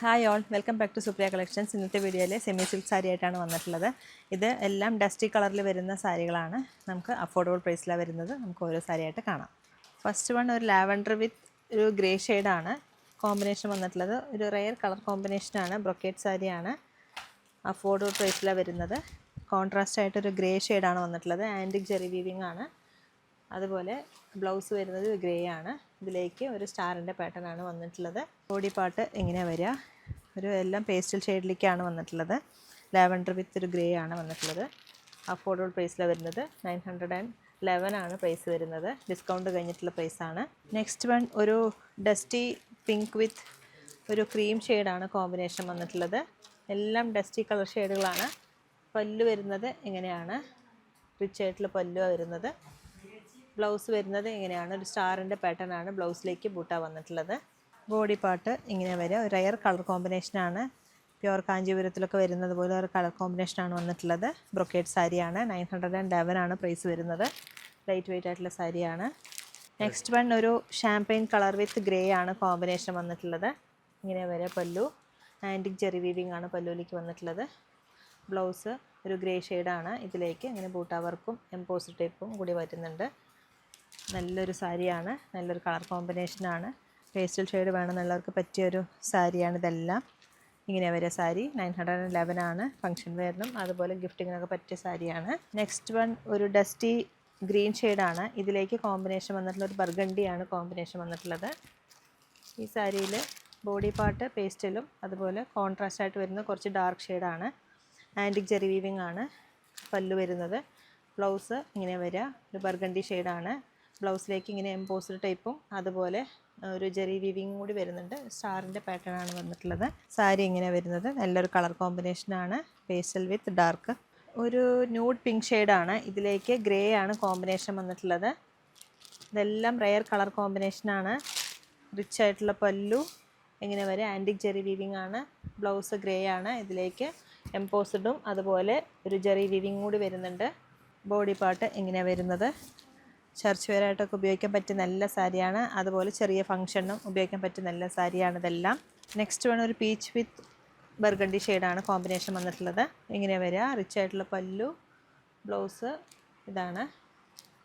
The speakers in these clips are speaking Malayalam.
Hi all, welcome back to Supriya collections. ഇന്നത്തെ വീഡിയോയിൽ സെമി സിൽക്ക് സാരി ആയിട്ടാണ് വന്നിട്ടുള്ളത്. ഇത് എല്ലാം ഡസ്റ്റി കളറിൽ വരുന്ന സാരികളാണ്. നമുക്ക് അഫോർഡബിൾ പ്രൈസിലാണ് വരുന്നത്. നമുക്ക് ഓരോ സാരി ആയിട്ട് കാണാം. ഫസ്റ്റ് വൺ ഒരു ലാവൻഡർ വിത്ത് ഒരു ഗ്രേ ഷെയ്ഡാണ് കോമ്പിനേഷൻ വന്നിട്ടുള്ളത്. ഒരു റെയർ കളർ കോമ്പിനേഷനാണ്. ബ്രൊക്കേറ്റ് സാരിയാണ്. അഫോർഡബിൾ പ്രൈസിലാണ് വരുന്നത്. കോൺട്രാസ്റ്റ് ആയിട്ടൊരു ഗ്രേ ഷെയ്ഡാണ് വന്നിട്ടുള്ളത്. ആൻറ്റിക് ജെറി വീവിംഗ് ആണ്. അതുപോലെ ബ്ലൗസ് വരുന്നത് ഗ്രേ ആണ്. ഇതിലേക്ക് ഒരു സ്റ്റാറിൻ്റെ പാറ്റേൺ ആണ് വന്നിട്ടുള്ളത്. ബോഡി പാർട്ട് എങ്ങനെയാണ് വരിക, ഒരു എല്ലാം പേസ്റ്റൽ ഷെയ്ഡിലേക്കാണ് വന്നിട്ടുള്ളത്. ലാവൻഡർ വിത്ത് ഒരു ഗ്രേ ആണ് വന്നിട്ടുള്ളത്. അഫോർഡബിൾ പ്രൈസിലാണ് വരുന്നത്. 911 ആണ് പ്രൈസ് വരുന്നത്. ഡിസ്കൗണ്ട് കഴിഞ്ഞിട്ടുള്ള പ്രൈസാണ്. നെക്സ്റ്റ് വൺ ഒരു ഡസ്റ്റി പിങ്ക് വിത്ത് ഒരു ക്രീം ഷെയ്ഡാണ് കോമ്പിനേഷൻ വന്നിട്ടുള്ളത്. എല്ലാം ഡസ്റ്റി കളർ ഷെയ്ഡുകളാണ്. പല്ലു വരുന്നത് എങ്ങനെയാണ്, റിച്ച് ആയിട്ടുള്ള പല്ലുവാണ് വരുന്നത്. ബ്ലൗസ് വരുന്നത് ഇങ്ങനെയാണ്, ഒരു സ്റ്റാറിൻ്റെ പാറ്റേൺ ആണ് ബ്ലൗസിലേക്ക് ബൂട്ട വന്നിട്ടുള്ളത്. ബോഡി പാർട്ട് ഇങ്ങനെ വരിക, ഒരു റയർ കളർ കോമ്പിനേഷനാണ്. പ്യുവർ കാഞ്ചീപുരത്തിലൊക്കെ വരുന്നത് പോലെ ഒരു കളർ കോമ്പിനേഷനാണ് വന്നിട്ടുള്ളത്. ബ്രൊക്കേറ്റ് സാരിയാണ്. 911 ആണ് പ്രൈസ് വരുന്നത്. ലൈറ്റ് വെയിറ്റ് ആയിട്ടുള്ള സാരിയാണ്. നെക്സ്റ്റ് വൺ ഒരു ഷാമ്പെയിൻ കളർ വിത്ത് ഗ്രേ ആണ് കോമ്പിനേഷൻ വന്നിട്ടുള്ളത്. ഇങ്ങനെ വരിക പല്ലു. ആൻറ്റിക് ജെറി വീവിംഗ് ആണ് പല്ലുവിലേക്ക് വന്നിട്ടുള്ളത്. ബ്ലൗസ് ഒരു ഗ്രേ ഷെയ്ഡാണ്. ഇതിലേക്ക് ഇങ്ങനെ ബൂട്ട വർക്കും എംപോസ് ടൈപ്പും കൂടി വരുന്നുണ്ട്. നല്ലൊരു സാരിയാണ്. നല്ലൊരു കളർ കോമ്പിനേഷനാണ്. പേസ്റ്റൽ ഷെയ്ഡ് വേണമെന്നുള്ളവർക്ക് പറ്റിയൊരു സാരിയാണ് ഇതെല്ലാം. ഇങ്ങനെ വരിക സാരി. 911 ആണ്. ഫംഗ്ഷൻ വെയറിനും അതുപോലെ ഗിഫ്റ്റിങ്ങിനൊക്കെ പറ്റിയ സാരിയാണ്. നെക്സ്റ്റ് വൺ ഒരു ഡസ്റ്റി ഗ്രീൻ ഷെയ്ഡാണ്. ഇതിലേക്ക് കോമ്പിനേഷൻ വന്നിട്ടുള്ള ഒരു ബർഗണ്ടിയാണ് കോമ്പിനേഷൻ വന്നിട്ടുള്ളത്. ഈ സാരിയിൽ ബോഡി പാർട്ട് പേസ്റ്റലും അതുപോലെ കോൺട്രാസ്റ്റ് ആയിട്ട് വരുന്ന കുറച്ച് ഡാർക്ക് ഷെയ്ഡാണ്. ആൻറ്റിക് ജെറി വീവിംഗ് ആണ് പല്ലു വരുന്നത്. ബ്ലൗസ് ഇങ്ങനെ വരിക, ഒരു ബർഗണ്ടി ഷെയ്ഡാണ്. ബ്ലൗസിലേക്ക് ഇങ്ങനെ എംപോസ്ഡ് ടൈപ്പും അതുപോലെ ഒരു ജെറി വീവിങ്ങും കൂടി വരുന്നുണ്ട്. സ്റ്റാറിൻ്റെ പാറ്റേൺ ആണ് വന്നിട്ടുള്ളത്. സാരി ഇങ്ങനെ വരുന്നത്. നല്ലൊരു കളർ കോമ്പിനേഷനാണ്. പേസ്റ്റൽ വിത്ത് ഡാർക്ക് ഒരു ന്യൂഡ് പിങ്ക് ഷെയ്ഡാണ്. ഇതിലേക്ക് ഗ്രേ ആണ് കോമ്പിനേഷൻ വന്നിട്ടുള്ളത്. ഇതെല്ലാം റെയർ കളർ കോമ്പിനേഷനാണ്. റിച്ച് ആയിട്ടുള്ള പല്ലു ഇങ്ങനെ വരെ ആൻറ്റിക് ജെറി വീവിംഗ് ആണ്. ബ്ലൗസ് ഗ്രേ ആണ്. ഇതിലേക്ക് എംപോസ്ഡും അതുപോലെ ഒരു ജെറി വീവിങ് കൂടി വരുന്നുണ്ട്. ബോഡി പാർട്ട് ഇങ്ങനെയാണ് വരുന്നത്. ചർച്ച് വെയറായിട്ടൊക്കെ ഉപയോഗിക്കാൻ പറ്റിയ നല്ല സാരിയാണ്. അതുപോലെ ചെറിയ ഫംഗ്ഷനും ഉപയോഗിക്കാൻ പറ്റിയ നല്ല സാരിയാണ് ഇതെല്ലാം. നെക്സ്റ്റ് വൺ ഒരു പീച്ച് വിത്ത് ബർഗണ്ടി ഷെയ്ഡാണ് കോമ്പിനേഷൻ വന്നിട്ടുള്ളത്. ഇങ്ങനെ വരിക, റിച്ച് ആയിട്ടുള്ള പല്ലു. ബ്ലൗസ് ഇതാണ്.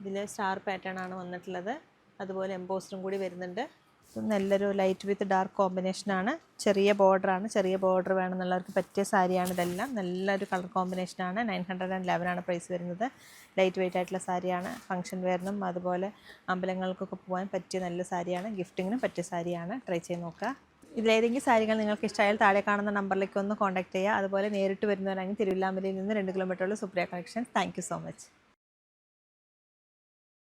ഇതിൽ സ്റ്റാർ പാറ്റേൺ ആണ് വന്നിട്ടുള്ളത്. അതുപോലെ എംപോസ്ഡും കൂടി വരുന്നുണ്ട്. നല്ലൊരു ലൈറ്റ് വിത്ത് ഡാർക്ക് കോമ്പിനേഷനാണ്. ചെറിയ ബോർഡറാണ്. ചെറിയ ബോർഡർ വേണമെന്നുള്ളവർക്ക് പറ്റിയ സാരിയാണ് ഇതെല്ലാം. നല്ലൊരു കളർ കോമ്പിനേഷനാണ്. 911 ആണ് പ്രൈസ് വരുന്നത്. ലൈറ്റ് വെയിറ്റ് ആയിട്ടുള്ള സാരിയാണ്. ഫംഗ്ഷൻ വെയറിനും അതുപോലെ അമ്പലങ്ങൾക്കൊക്കെ പോകാൻ പറ്റിയ നല്ല സാരിയാണ്. ഗിഫ്റ്റിങ്ങിനും പറ്റിയ സാരിയാണ്. ട്രൈ ചെയ്ത് നോക്കുക. ഇതിലേതെങ്കിലും സാരികൾ നിങ്ങൾക്ക് ഇഷ്ടമായാൽ താഴെ കാണുന്ന നമ്പറിലേക്ക് ഒന്ന് കോൺടാക്ട് ചെയ്യുക. അതുപോലെ നേരിട്ട് വരുന്നവരാണെങ്കിൽ തിരുവില്ലാമലയിൽ നിന്ന് 2 കിലോമീറ്ററുള്ള Supriya collections. Thank you so much.